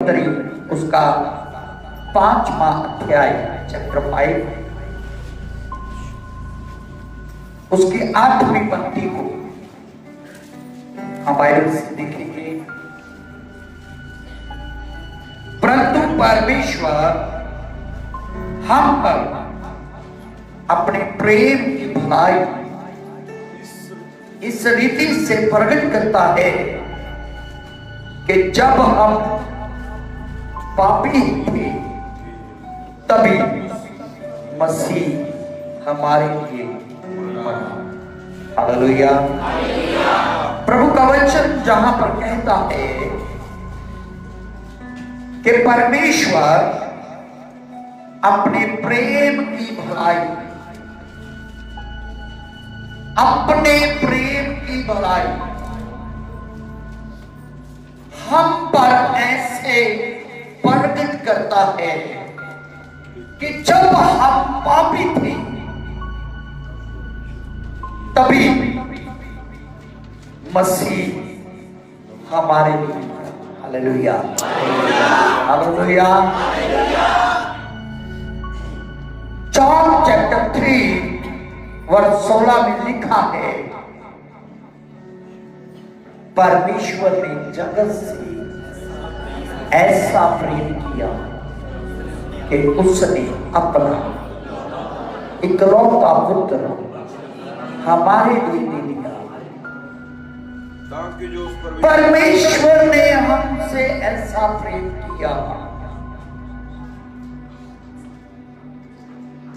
पुंतरी उसका 5वां अध्याय चैप्टर 5 उसकी 8वीं पंक्ति को हम बाइबल से देखेंगे। परंतु परमेश्वर हम पर अपने प्रेम की भलाई इस रीति से प्रकट करता है कि जब हम पापी थे तभी मसीह हमारे लिए मरा। हालेलुया। प्रभु का वचन जहां पर कहता है कि परमेश्वर अपने प्रेम की भलाई हम पर ऐसे प्रकट करता है कि जब हम पापी थे तभी मसीह हमारे लिए। Hallelujah, hallelujah. जॉन चैप्टर 3 वर्ष 16 में लिखा है, परमेश्वर ने जगत से ऐसा प्रेम किया कि उसने अपना इकलौता पुत्र हमारे लिए दे दिया। परमेश्वर ने हमसे ऐसा प्रेम किया।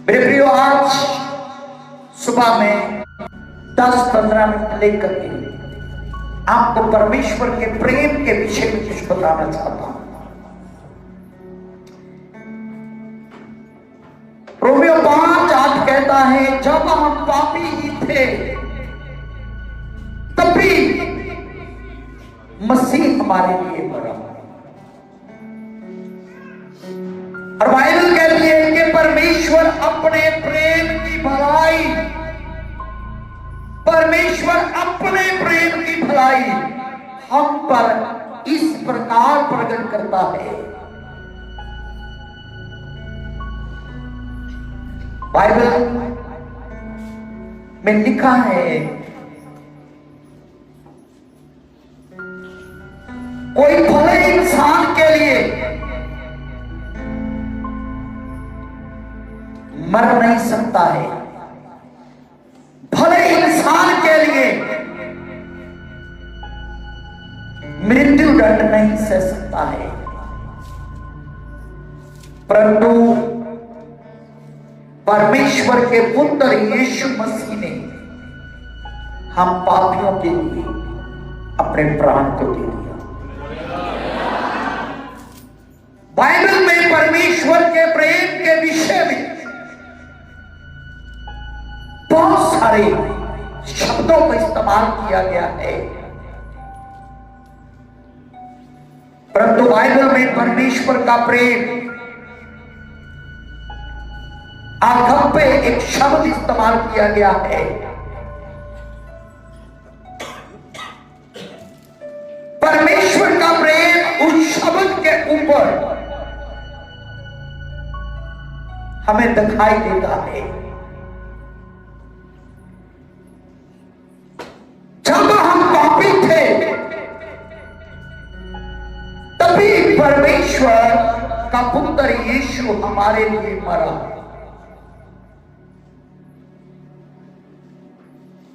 मेरे प्रियो, आज सुबह में 10-15 मिनट लेकर के आपको परमेश्वर के प्रेम के विषय में कुछ बताना चाहता हूं। रोमियो 5:8 कहता है, जब हम पापी ही थे तभी मसीह हमारे लिए मरा। और बाइबल कहती है कि परमेश्वर अपने प्रेम की भलाई हम पर इस प्रकार प्रकट करता है। बाइबल में लिखा है, कोई भले इंसान के लिए मर नहीं सकता है, भले इंसान के लिए मृत्यु दंड नहीं सह सकता है, परंतु परमेश्वर के पुत्र यीशु मसीह ने हम पापियों के लिए अपने प्राण को दे दिया। बाइबल में परमेश्वर के प्रेम के विषय में बहुत सारे शब्दों का इस्तेमाल किया गया है, परंतु बाइबल में परमेश्वर का प्रेम आगप्पे एक शब्द इस्तेमाल किया गया है। परमेश्वर का प्रेम उस शब्द के ऊपर हमें दिखाई देता है। जब हम पापी थे तभी परमेश्वर का पुत्र यीशु हमारे लिए मरा।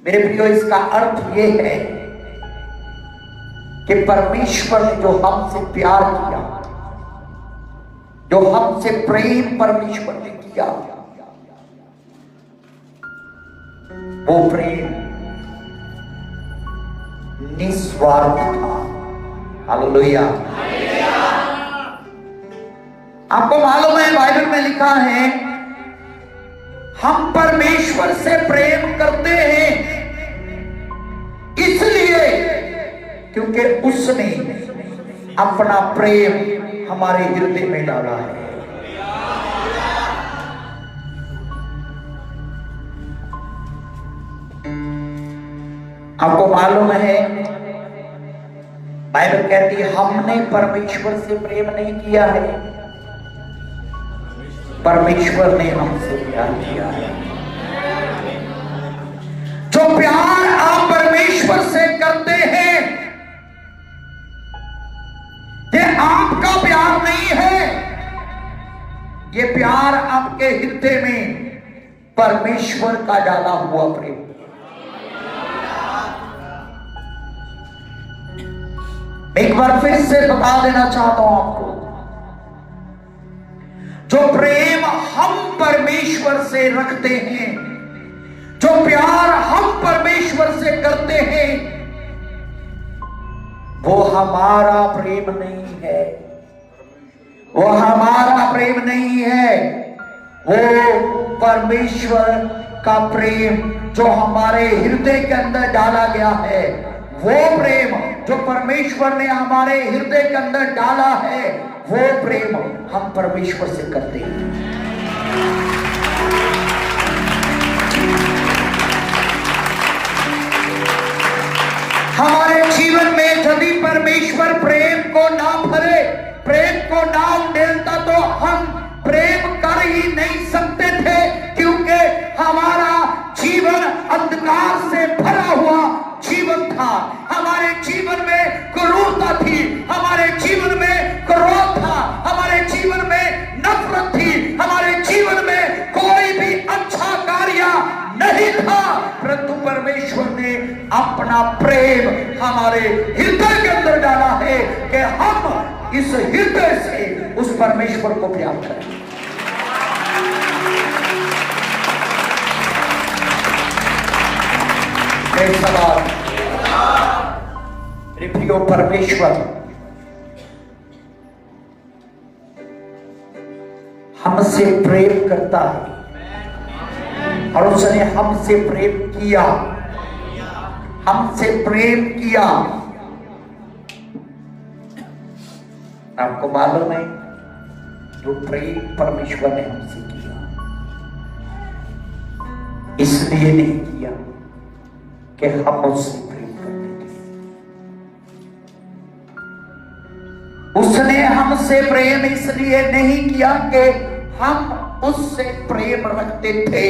मेरे प्रियो, इसका अर्थ यह है कि परमेश्वर ने जो हमसे प्यार किया, जो हमसे प्रेम परमेश्वर ने किया, वो प्रेम निस्वार्थ था। हालेलुया। आपको मालूम है, बाइबल में लिखा है, हम परमेश्वर से प्रेम करते हैं इसलिए क्योंकि उसने अपना प्रेम हमारे हृदय में डाला है। आपको मालूम है, बाइबल कहती है हमने परमेश्वर से प्रेम नहीं किया है, परमेश्वर ने हमसे प्यार किया है। जो प्यार आप परमेश्वर से करते हैं, ये आपका प्यार नहीं है, ये प्यार आपके हृदय में परमेश्वर का डाला हुआ प्रेम। एक बार फिर से बता देना चाहता हूं आपको, जो प्रेम हम परमेश्वर से रखते हैं, जो प्यार हम परमेश्वर से करते हैं, वो हमारा प्रेम नहीं है, वो हमारा प्रेम नहीं है, वो परमेश्वर का प्रेम जो हमारे हृदय के अंदर डाला गया है, वो प्रेम जो परमेश्वर ने हमारे हृदय के अंदर डाला है, वो प्रेम हम परमेश्वर से करते हैं। हमारे जीवन में यदि परमेश्वर प्रेम को ना भरे, प्रेम को ना उंडेलता, तो हम प्रेम कर ही नहीं सकते थे, क्योंकि हमारा जीवन अंधकार से भरा हुआ जीवन था। हमारे जीवन में क्रूरता थी, हमारे जीवन में क्रोध था, हमारे जीवन में नफरत थी, हमारे जीवन में कोई भी अच्छा कार्य नहीं था, परंतु परमेश्वर ने अपना प्रेम हमारे हृदय के अंदर डाला है कि हम इस हृदय से उस परमेश्वर को प्यार करें। प्रियो परमेश्वर हमसे प्रेम करता है और उसने हमसे प्रेम किया, हमसे प्रेम किया। आपको मालूम है, जो प्रेम परमेश्वर ने हमसे किया, इसलिए नहीं किया कि हम उससे प्रेम करते थे, उसने हमसे प्रेम इसलिए नहीं किया कि हम उससे प्रेम रखते थे।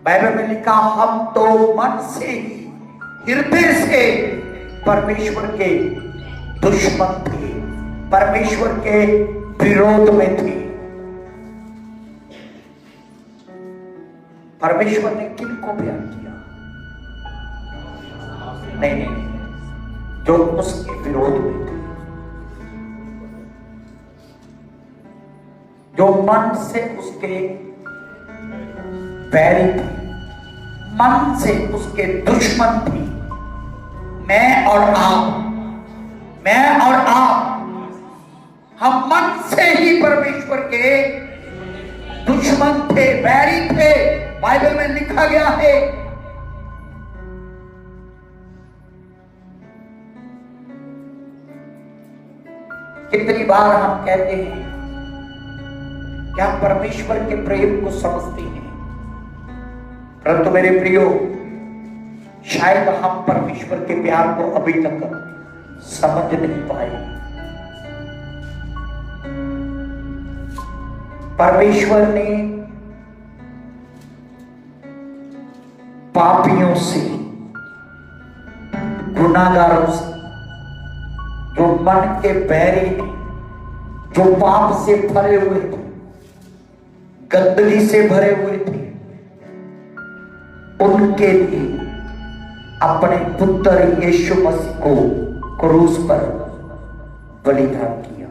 बाइबल में लिखा, हम तो मन से ही, हृदय से परमेश्वर के दुश्मन थे, परमेश्वर के विरोध में थे। परमेश्वर ने किनको प्यार किया? नहीं, जो उसके विरोध में थे, जो मन से उसके बैरी थे, मन से उसके दुश्मन थे। मैं और आप हम मन से ही परमेश्वर के दुश्मन थे, बैरी थे। बाइबल में लिखा गया है, कितनी बार हम कहते हैं कि हम परमेश्वर के प्रेम को समझते हैं, परंतु मेरे प्रियो, शायद हम परमेश्वर के प्यार को अभी तक समझ नहीं पाए। परमेश्वर ने पापियों से, गुनाहगारों से, जो मन के बैरी हैं, जो पाप से भरे हुए थे, गंदगी से भरे हुए थे, उनके लिए अपने पुत्र यीशु मसीह को क्रूस पर बलिदान किया।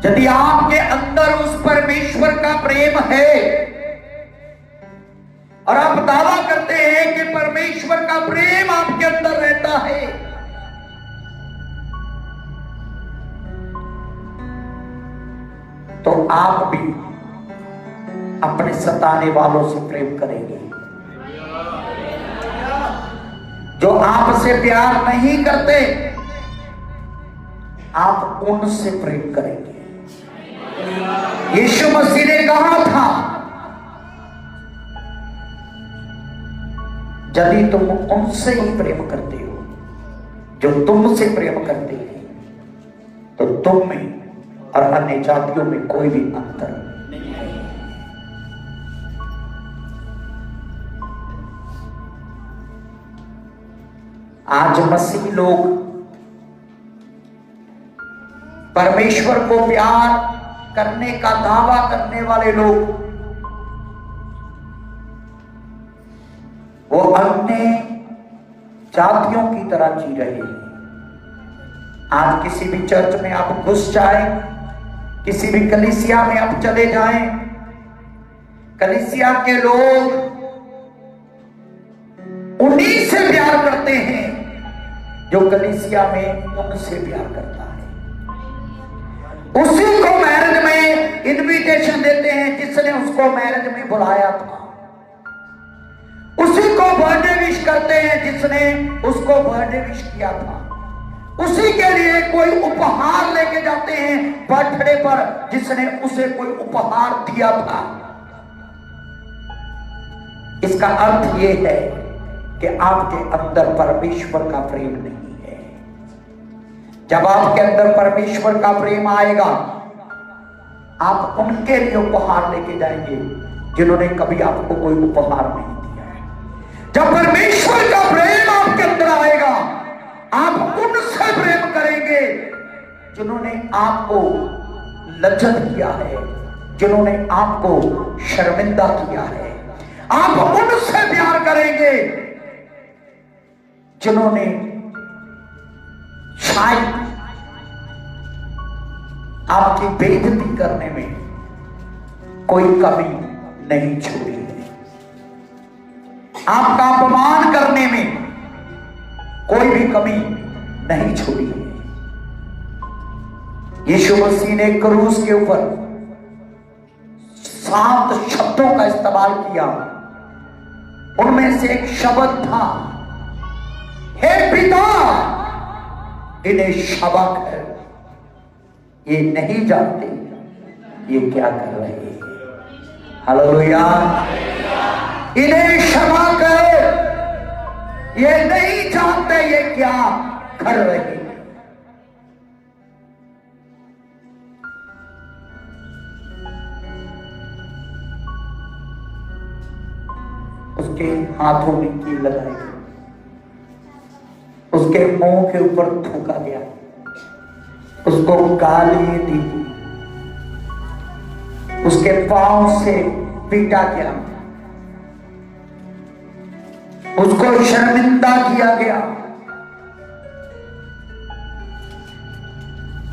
यदि आपके अंदर उस परमेश्वर का प्रेम है और आप दावा करते हैं कि परमेश्वर का प्रेम आपके अंदर रहता है, तो आप भी अपने सताने वालों से प्रेम करेंगे। जो आपसे प्यार नहीं करते, आप उनसे प्रेम करेंगे। यीशु मसीह ने कहा था यदि तुम उनसे ही प्रेम करते हो जो तुमसे प्रेम करते हैं, तो तुम में और अन्य जातियों में कोई भी अंतर नहीं है। आज मसीही लोग परमेश्वर को प्यार करने का दावा करने वाले लोग, वो अन्य जातियों की तरह जी रहे हैं। आज किसी भी चर्च में आप घुस जाए, किसी भी कलीसिया में आप चले जाएं, कलीसिया के लोग उन्हीं से प्यार करते हैं जो कलीसिया में उनसे प्यार करता है। उसी को मैरिज में इनविटेशन देते हैं जिसने उसको मैरिज में बुलाया था। उसी को बर्थडे विश करते हैं जिसने उसको बर्थडे विश किया था। उसी के लिए कोई उपहार लेके जाते हैं बर्थडे पर जिसने उसे कोई उपहार दिया था। इसका अर्थ यह है कि आपके अंदर परमेश्वर का प्रेम नहीं है। जब आपके अंदर परमेश्वर का प्रेम आएगा, आप उनके लिए उपहार लेके जाएंगे जिन्होंने कभी आपको कोई उपहार नहीं दिया है। जब परमेश्वर का प्रेम आपके अंदर आएगा, आप उनसे प्रेम करेंगे जिन्होंने आपको लज्जत किया है, जिन्होंने आपको शर्मिंदा किया है। आप उनसे प्यार करेंगे जिन्होंने शायद आपकी बेइज्जती करने में कोई कमी नहीं छोड़ी है, आपका अपमान करने में कोई भी कमी नहीं छोड़ी है। यीशु मसीह ने क्रूस के ऊपर 7 शब्दों का इस्तेमाल किया। उनमें से एक शब्द था, हे पिता इन्हें क्षमा कर, ये नहीं जानते ये क्या कर रहे हैं। हालेलुया। इन्हें क्षमा कर, ये नहीं जानते ये क्या कर रहे हैं। उसके हाथों में कील लगाई गई, उसके मुंह के ऊपर थूका गया, उसको गाली दी, उसके पांव से पीटा गया, उसको शर्मिंदा किया गया।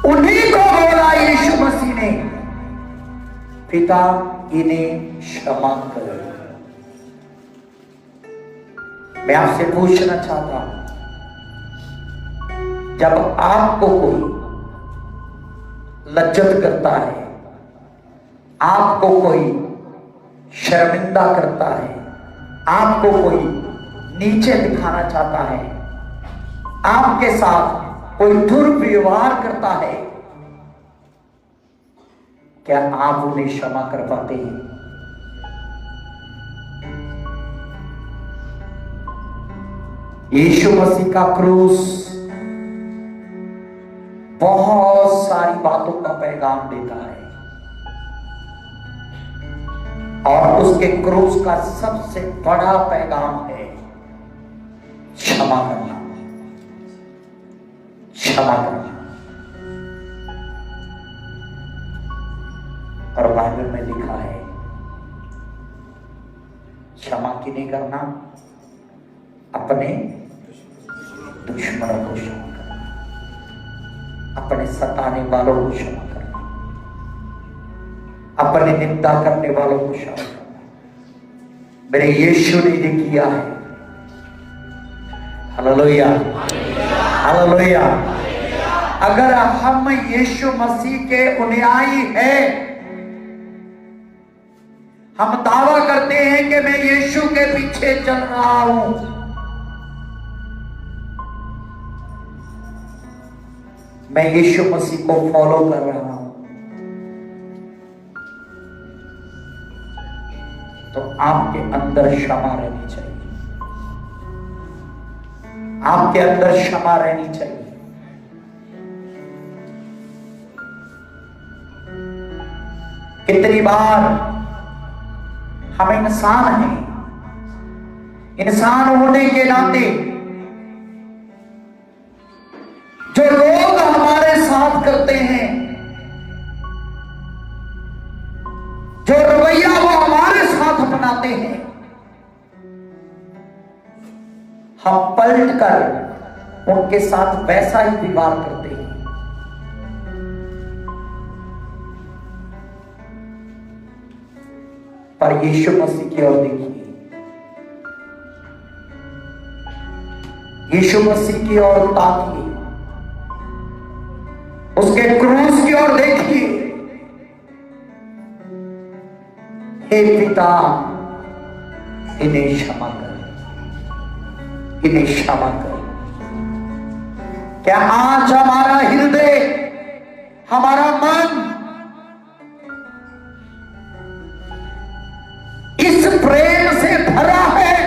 उन्हीं को बोला यीशु मसीह ने, पिता इन्हें क्षमा कर। मैं आपसे पूछना चाहता हूं, जब आपको कोई लज्जत करता है, आपको कोई शर्मिंदा करता है, आपको कोई नीचे दिखाना चाहता है, आपके साथ कोई दुर्व्यवहार करता है, क्या आप उन्हें क्षमा कर पाते हैं? यीशु मसीह का क्रूस बहुत सारी बातों का पैगाम देता है, और उसके क्रूस का सबसे बड़ा पैगाम है क्षमा करना, क्षमा करना। और बाइबल में लिखा है, क्षमा किन्हें करना? अपने दुश्मनों को क्षमा करना, अपने सताने वालों को क्षमा करना, अपने निंदा करने वालों को क्षमा करना। मेरे यीशु ने ये किया है। Hallelujah, hallelujah. अगर हम यीशु मसीह के अनुयायी हैं, हम दावा करते हैं कि मैं यीशु के पीछे चल रहा हूं, मैं यीशु मसीह को फॉलो कर रहा हूं, तो आपके अंदर क्षमा रहनी चाहिए। आपके अंदर क्षमा रहनी चाहिए। कितनी बार हम इंसान हैं, इंसान होने के नाते जो लोग हमारे साथ करते हैं, जो रवैया वो हमारे साथ अपनाते हैं, हम पलट कर उनके साथ वैसा ही व्यवहार करते हैं। पर यीशु मसीह की ओर देखिए, यीशु मसीह की ओर ताकिए, उसके क्रूस की ओर देखिए। हे पिता, इन्हें क्षमा कर, इन्हें क्षमा कर। क्या आज हमारा हृदय, हमारा मन इस प्रेम से भरा है?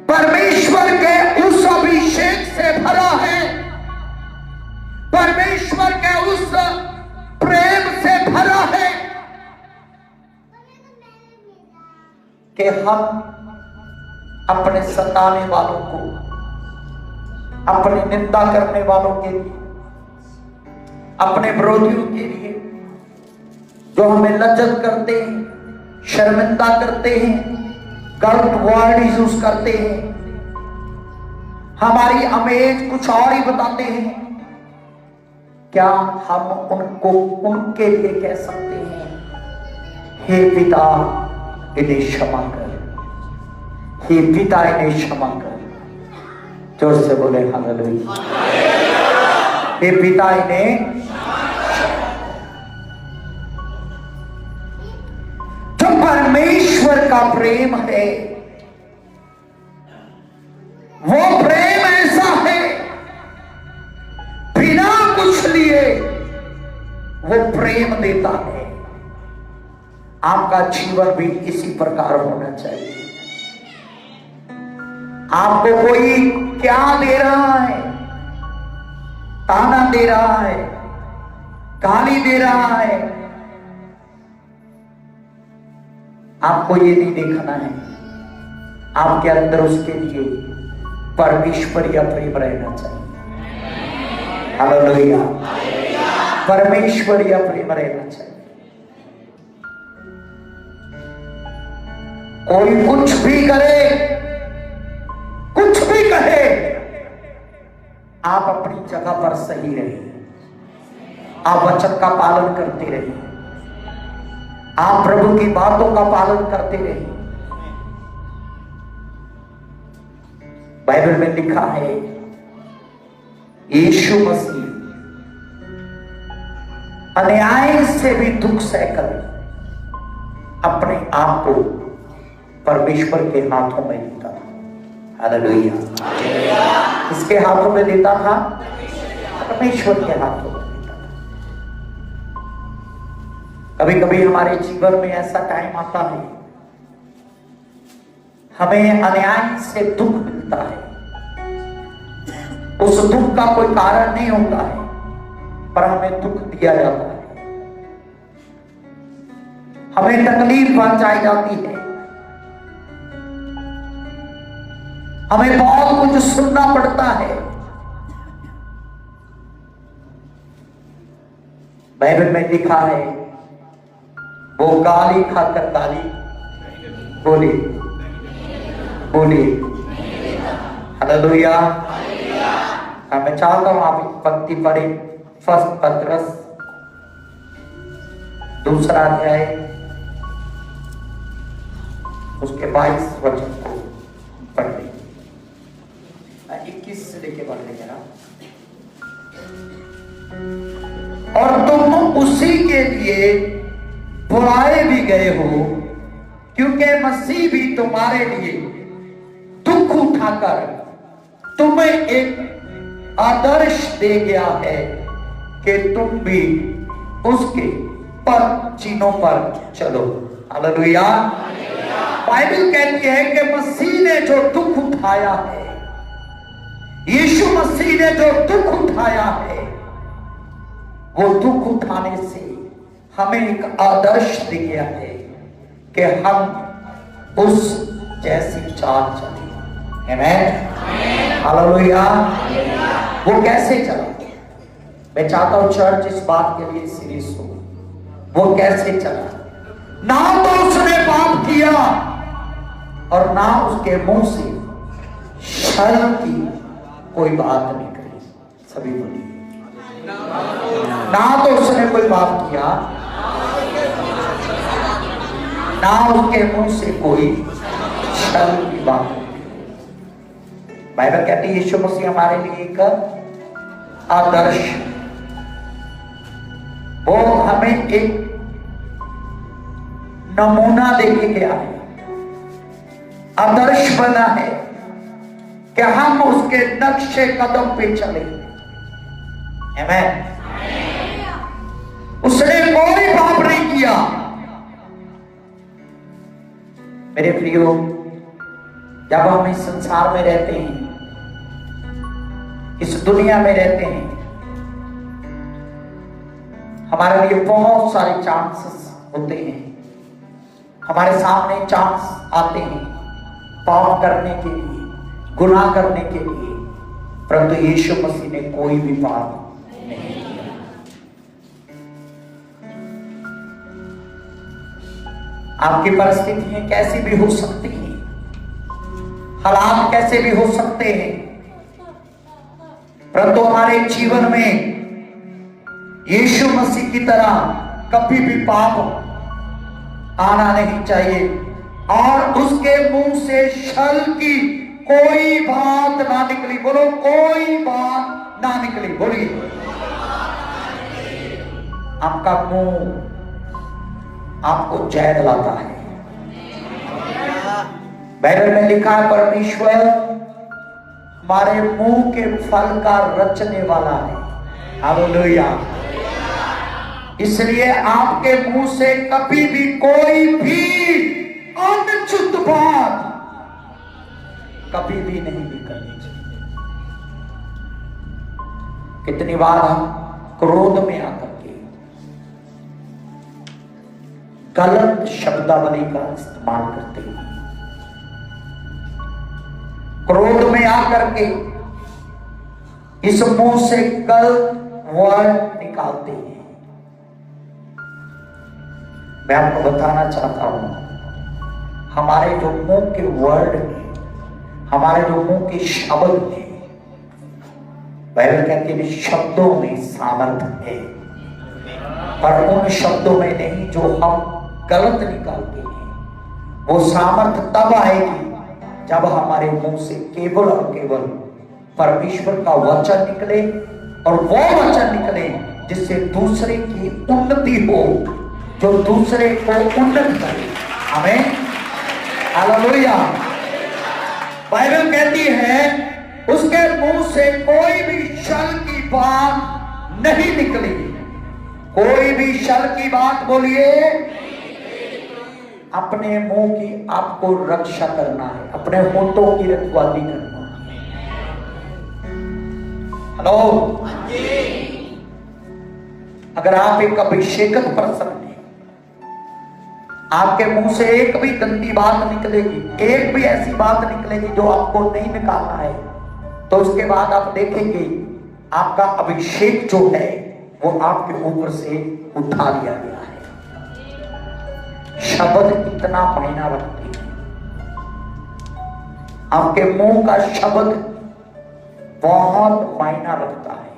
परमेश्वर के उस अभिषेक से भरा है, परमेश्वर के उस प्रेम से भरा है कि हम अपने सताने वालों को, अपनी निंदा करने वालों के लिए, अपने विरोधियों के लिए, जो हमें लज्जत करते हैं, शर्मिंदा करते हैं, गलत वर्ड यूज करते हैं, हमारी इमेज कुछ और ही बताते हैं, क्या हम उनको उनके लिए कह सकते हैं, हे पिता इन्हें क्षमा कर, हे पिता इन्हें क्षमा कर? जोर से बोले हालेलुया। हे पिता इन्हें। जो परमेश्वर का प्रेम है, वो प्रेम ऐसा है, बिना कुछ लिए वो प्रेम देता है। आपका जीवन भी इसी प्रकार होना चाहिए। आपको कोई क्या दे रहा है, ताना दे रहा है, गाली दे रहा है, आपको ये नहीं देखना है। आपके अंदर उसके लिए परमेश्वरीय प्रेम रहना चाहिए। हालेलुया। परमेश्वरीय प्रेम रहना चाहिए। कोई कुछ भी करे, कुछ भी कहे, आप अपनी जगह पर सही रहिए। आप वचन का पालन करते रहिए, आप प्रभु की बातों का पालन करते रहिए। बाइबल में लिखा है, यीशु मसीह अन्याय से भी दुख सहकर अपने आप को परमेश्वर के हाथों में देता था। हालेलुया। किसके हाथों में देता था? परमेश्वर के हाथों में देता था। कभी कभी हमारे जीवन में ऐसा टाइम आता है, हमें अन्याय से दुख मिलता है। उस दुख का कोई कारण नहीं होता है, पर हमें दुख दिया जाता है, हमें तकलीफ पहुंचाई जाती है, हमें बहुत कुछ सुनना पड़ता है। बाइबल में लिखा है, वो गाली खाकर गाली बोले बोले। हालेलुया। मैं चाहता हूं आप पंक्ति पढ़े, फर्स्ट पत्रस 2 अध्याय उसके 22 वचन को पढ़ लें। 21 से लेके पढ़ लेंगे ना। और तुम उसी के लिए बुलाए भी गए हो, क्योंकि मसीह भी तुम्हारे लिए दुख उठाकर तुम्हें एक आदर्श दे गया है कि तुम भी उसके पर चिन्हों पर चलो। हालेलुया। बाइबल कहती है कि मसीह ने जो दुख उठाया है, यीशु मसीह ने जो दुख उठाया है, वो दुख उठाने से हमें एक आदर्श दिया है कि हम उस जैसी चाल चले। आमीन, हालेलुया। वो कैसे चला? मैं चाहता हूं चर्च इस बात के लिए सीरियस हो। वो कैसे चला? ना तो उसने पाप किया और ना उसके मुंह से शर्म की कोई बात निकली। सभी बोलिए, ना तो उसने कोई पाप किया, ना उसके मुंह से कोई शर्म की बात निकली। बाइबल कहती है यीशु मसीह हमारे लिए एक आदर्श, वो हमें एक नमूना देके गया है, आदर्श बना है कि हम उसके नक्शे कदम पे चले। आमीन। उसने कोई पाप नहीं किया। मेरे प्रियो, जब हम इस संसार में रहते हैं, इस दुनिया में रहते हैं, हमारे लिए बहुत सारे चांसेस होते हैं, हमारे सामने चांस आते हैं पाप करने के लिए, गुनाह करने के लिए, परंतु यीशु मसीह ने कोई भी पाप नहीं किया। आपकी परिस्थितियां कैसी भी हो सकती हैं, हालात कैसे भी हो सकते हैं, परंतु हमारे जीवन में यीशु मसीह की तरह कभी भी पाप आना नहीं चाहिए और उसके मुंह से छल की कोई बात ना निकली। बोलो, कोई बात ना निकली। बोलिए, आपका मुंह आपको जय लाता है। बाइबल में लिखा है परमेश्वर हमारे मुंह के फल का रचने वाला है। हालेलुया। इसलिए आपके मुंह से कभी भी कोई भी अनुचित बात कभी भी नहीं निकलनी चाहिए। कितनी बार हम क्रोध में आकर के गलत शब्दावली का इस्तेमाल करते हैं, क्रोध में आकर के इस मुंह से गलत वर्ड निकालते हैं। मैं आपको बताना चाहता हूं, हमारे जो मुंह के वर्ड हैं, हमारे जो मुंह के शब्द हैं, बाइबल कहती है शब्दों में सामर्थ्य है, पर उन शब्दों में नहीं जो हम गलत निकालते हैं। वो सामर्थ्य तब आएगी जब हमारे मुंह से केवल और केवल परमेश्वर का वचन निकले, और वो वचन निकले जिससे दूसरे की उन्नति हो, जो दूसरे को उन्नत करे। आमीन, हालेलुया। बाइबल कहती है उसके मुंह से कोई भी छल की बात नहीं निकली। कोई भी छल की बात, बोलिए, अपने मुंह की आपको रक्षा करना है, अपने होठों की रखवाली करना है। हेलो, अगर आप एक अभिषेकत पर्सन हैं, आपके मुंह से एक भी गंदी बात निकलेगी, एक भी ऐसी बात निकलेगी जो आपको नहीं निकालना है, तो उसके बाद आप देखेंगे आपका अभिषेक जो है वो आपके ऊपर से उठा लिया गया है। शब्द इतना मायना रखते हैं, आपके मुंह का शब्द बहुत मायना रखता है।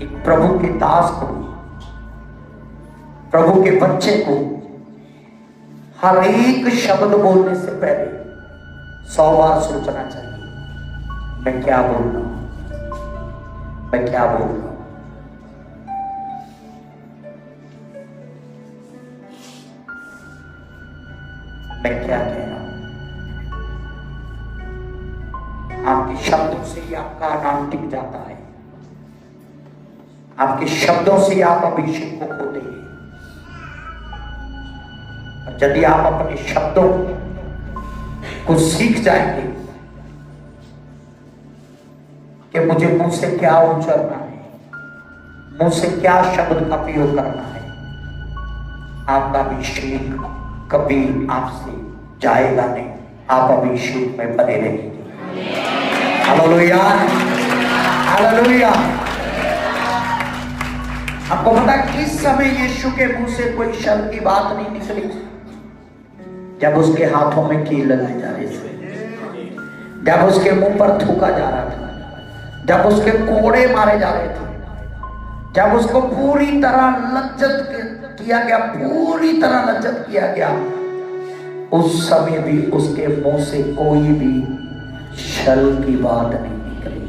एक प्रभु के दास को, प्रभु के बच्चे को हर एक शब्द बोलने से पहले 100 बार सोचना चाहिए, मैं क्या बोल रहा हूं, मैं क्या बोल रहा हूं। मैं क्या कह रहा हूं। आपके शब्दों से ही आपका नाम टिक जाता है। आपके शब्दों से आप अभिषेक को खोते हैं। यदि आप अपने शब्दों को सीख जाएंगे कि मुझे मुंह से क्या उच्चारना है, मुंह से क्या शब्द का प्रयोग करना है, आपका अभिषेक कभी आपसे जाएगा नहीं, आप अभिषेक में बने रहेंगे। Hallelujah, hallelujah. आपको पता किस समय यीशु के मुंह से कोई शब्द की बात नहीं निकली? जब उसके हाथों में कील लगाए जा रहे थे, जब उसके मुंह पर थूका जा रहा था, जब उसके कोड़े मारे जा रहे थे, जब उसको पूरी तरह लज्जत किया गया, पूरी तरह लज्जत किया गया, उस समय भी उसके मुंह से कोई भी छल की बात नहीं निकली।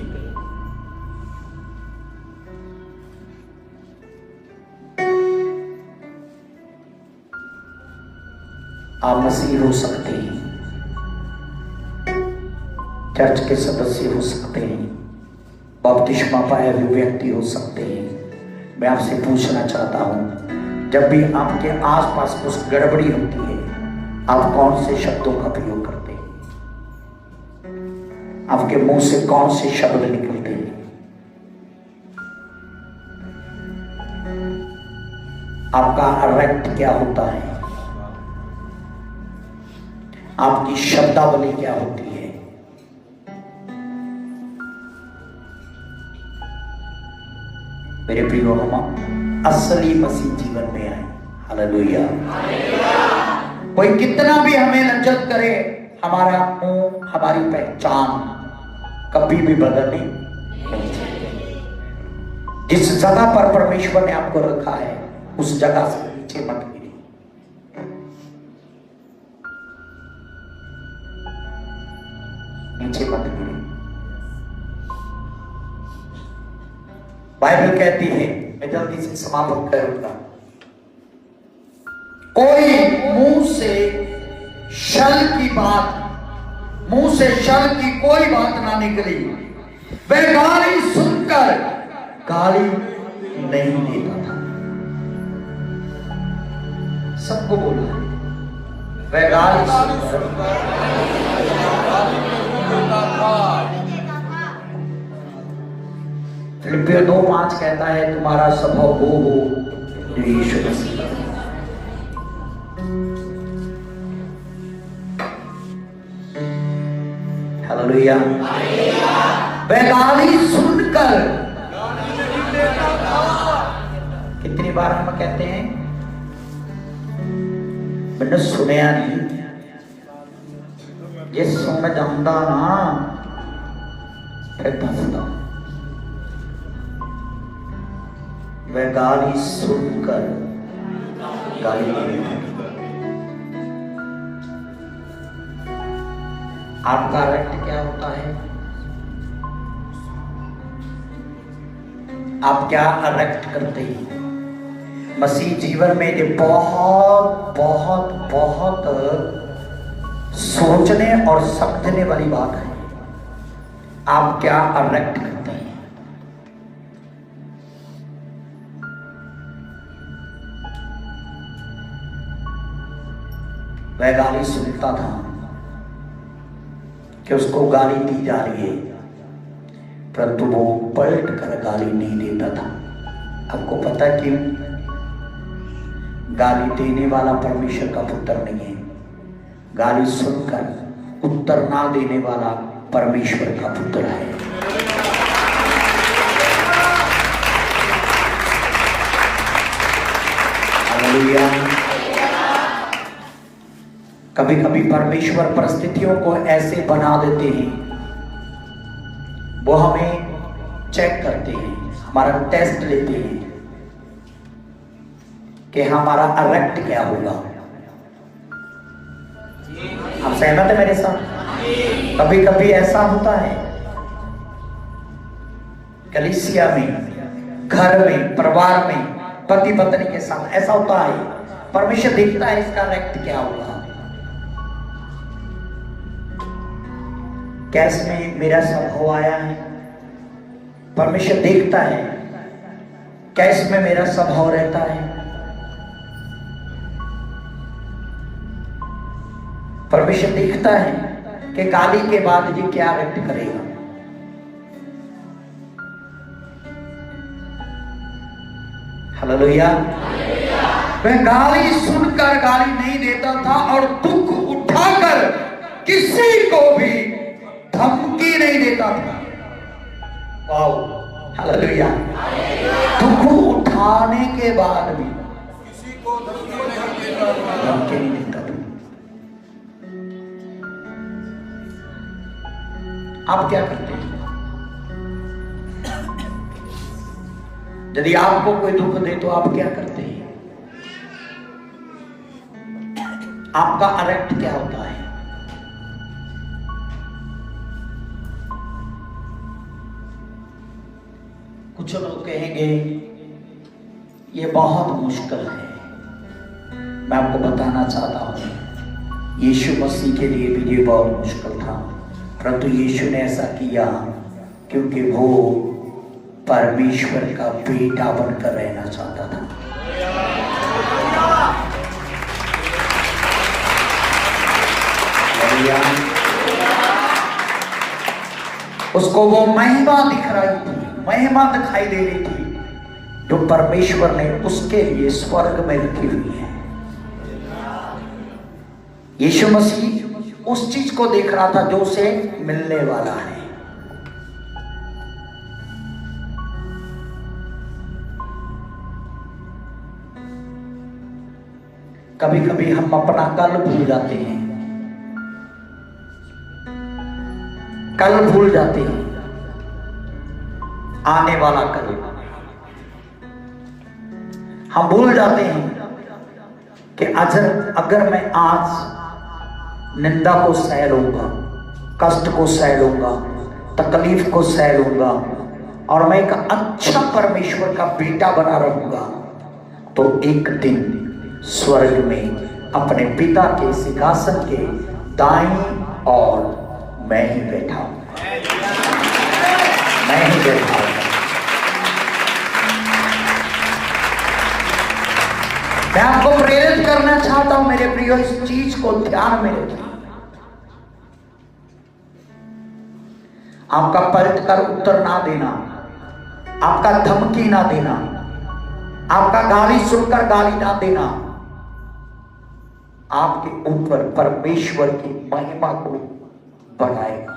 आप मसीह हो सकते हैं, चर्च के सदस्य हो सकते हैं, बपतिस्मा पाए हुए व्यक्ति हो सकते हैं। मैं आपसे पूछना चाहता हूं, जब भी आपके आसपास कुछ गड़बड़ी होती है, आप कौन से शब्दों का प्रयोग करते हैं? आपके मुंह से कौन से शब्द निकलते हैं? आपका अर्थ क्या होता है? आपकी शब्दावली क्या होती है? मेरे प्रियो, हम असली मसीह जीवन में आए। हालेलुया। कोई कितना भी हमें लज्जत करे, हमारा मुंह, हमारी पहचान कभी भी बदलनी नहीं चाहिए। जिस जगह पर परमेश्वर ने आपको रखा है, उस जगह से नीचे मत गिरे। नीचे मत गिरे। बाइबल कहती है, मैं जल्दी से समाप्त करूंगा, कोई मुंह से छल की बात, मुंह से छल की कोई बात ना निकली, वह गाली सुनकर गाली नहीं देता था। सबको बोला, वह गाली सुनकर फिलिपियों 2:5 कहता है, तुम्हारा स्वभाव वो हो जो यीशु मसीह। हालेलुया। वह गाली सुनकर, कितनी बार हम कहते हैं, मैंने सुनया नहीं, ये सुन जाता ना फिर दसदा। वह गाली सुनकर गाली नहीं देता। आपका रक्त क्या होता है? आप क्या रक्त करते हैं? मसीह जीवन में ये बहुत बहुत बहुत सोचने और समझने वाली बात है। आप क्या रक्त करते हैं? वह गाली सुनता था कि उसको गाली दी जा रही है, परंतु वो पलट कर गाली नहीं देता था। आपको पता क्यों? गाली देने वाला परमेश्वर का पुत्र नहीं है, गाली सुनकर उत्तर ना देने वाला परमेश्वर का पुत्र है। हालेलुया। कभी कभी परमेश्वर परिस्थितियों को ऐसे बना देते हैं, वो हमें चेक करते हैं, हमारा टेस्ट लेते हैं कि हमारा रक्त क्या होगा। आप सहमत है मेरे साथ? कभी कभी ऐसा होता है, कलीसिया में, घर में, परिवार में, पति पत्नी के साथ ऐसा होता है। परमेश्वर देखता है इसका रक्त क्या होगा, कैसे में मेरा स्वभाव आया है। परमेश्वर देखता है कैसे में मेरा स्वभाव रहता है। परमेश्वर देखता है कि गाली के बाद ये क्या व्यक्त करेगा। हालेलुया। वह गाली सुनकर गाली नहीं देता था और दुख उठाकर किसी को भी धमकी नहीं देता था। Wow, hallelujah. दुख उठाने के बाद भी किसी को धमकी नहीं देता था। आप क्या करते हैं? यदि आपको कोई दुख दे तो आप क्या करते हैं? आपका अरेक्ट क्या होता है? कुछ लोग कहेंगे ये बहुत मुश्किल है। मैं आपको बताना चाहता हूं, यीशु मसीह के लिए भी ये बहुत मुश्किल था, परंतु यीशु ने ऐसा किया क्योंकि वो परमेश्वर का बेटा बनकर रहना चाहता था। उसको वो महिमा दिख रही थी, महिमा दिखाई दे रही थी जो परमेश्वर ने उसके लिए स्वर्ग में रखी हुई है। यीशु मसीह उस चीज को देख रहा था जो उसे मिलने वाला है। कभी कभी हम अपना कल भूल जाते हैं, कल भूल जाते हैं, आने वाला कल हम भूल जाते हैं कि अगर मैं आज निंदा को सह लूंगा, कष्ट को सह लूंगा, तकलीफ को सह लूंगा और मैं एक अच्छा परमेश्वर का बेटा बना रहूंगा, तो एक दिन स्वर्ग में अपने पिता के सिंहासन के दाईं ओर मैं ही बैठा हूं, मैं ही बैठा हूं। मैं आपको प्रेरित करना चाहता हूं मेरे प्रियो, इस चीज को ध्यान में रखिए। आपका पलट कर उत्तर ना देना, आपका धमकी ना देना, आपका गाली सुनकर गाली ना देना, आपके ऊपर परमेश्वर की महिमा को बढ़ाएगा,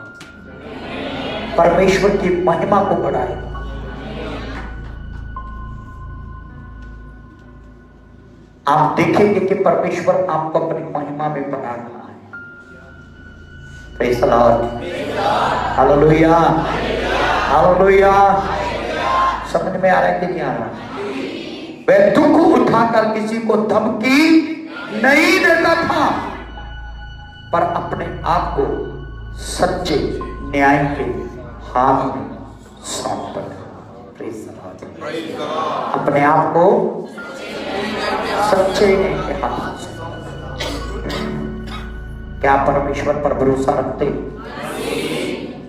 परमेश्वर की महिमा को बढ़ाएगा। आप देखेंगे कि परमेश्वर आपको अपनी महिमा में बढ़ा रहा है। Praise the Lord, hallelujah, hallelujah. समझ में आ रहा है कि नहीं आ रहा? वह दुख उठाकर किसी को धमकी नहीं देता था, पर अपने आप को सच्चे न्याय के हाथ में सौंपता था। Praise the Lord. अपने आप को सच्चे न्याय के हाथ में। क्या परमेश्वर पर भरोसा रखते?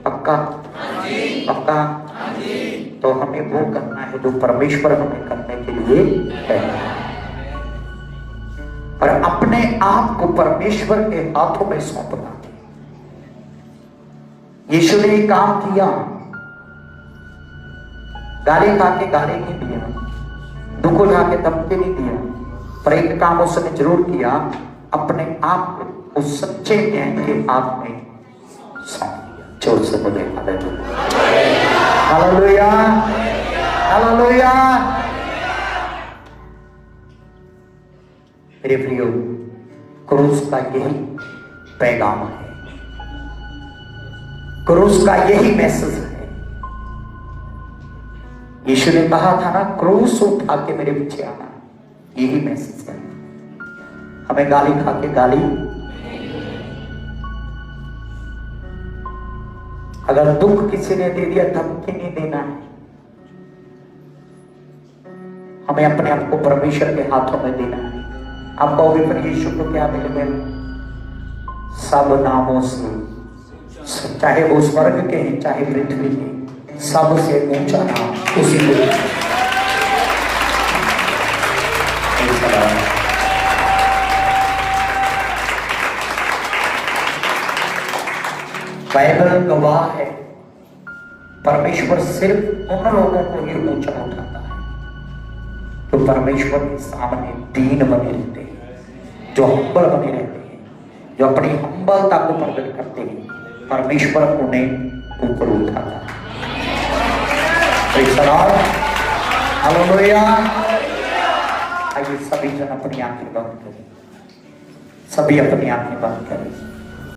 पक्का? पक्का? तो हमें वो करना है जो परमेश्वर हमें करने के लिए है, पर अपने आप को परमेश्वर के हाथों में सौंपना। यीशु ने एक काम किया, गाली खा के गाली नहीं दिया, दुख उठा के धमकी नहीं दिया, पर एक काम उसने जरूर किया, अपने आप को उस सच्चे न्याय के हाथ में सौंप दिया। जोर से बोले हालेलुया, हालेलुया। मेरे प्रियो, क्रूस का यही पैगाम है, क्रूस का यही मैसेज है। यीशु ने कहा था ना, क्रूस उठा के मेरे पीछे आना, यही मैसेज है। हमें गाली खा के गाली, अगर दुख किसी ने दे दिया धमकी नहीं देना है। हमें अपने आप को परमेश्वर के हाथों में देना है। आप कहोगे पर यीशु को क्या मिलेगा? सब नामों से, चाहे वो स्वर्ग के हैं चाहे पृथ्वी के, सबसे ऊंचा नाम उसी को। बाइबल गवाह है, परमेश्वर सिर्फ उन लोगों को ही ऊंचा उठाता है तो परमेश्वर के सामने दीन बने रहते हैं, जो हम्बल बने रहते हैं, जो अपनी हम्बलता को प्रकट करते हैं, परमेश्वर उन्हें ऊपर उठाता है। हालेलुया। आइए सभी जन अपनी आंखें बंद करें, सभी अपनी आंखें बंद करें।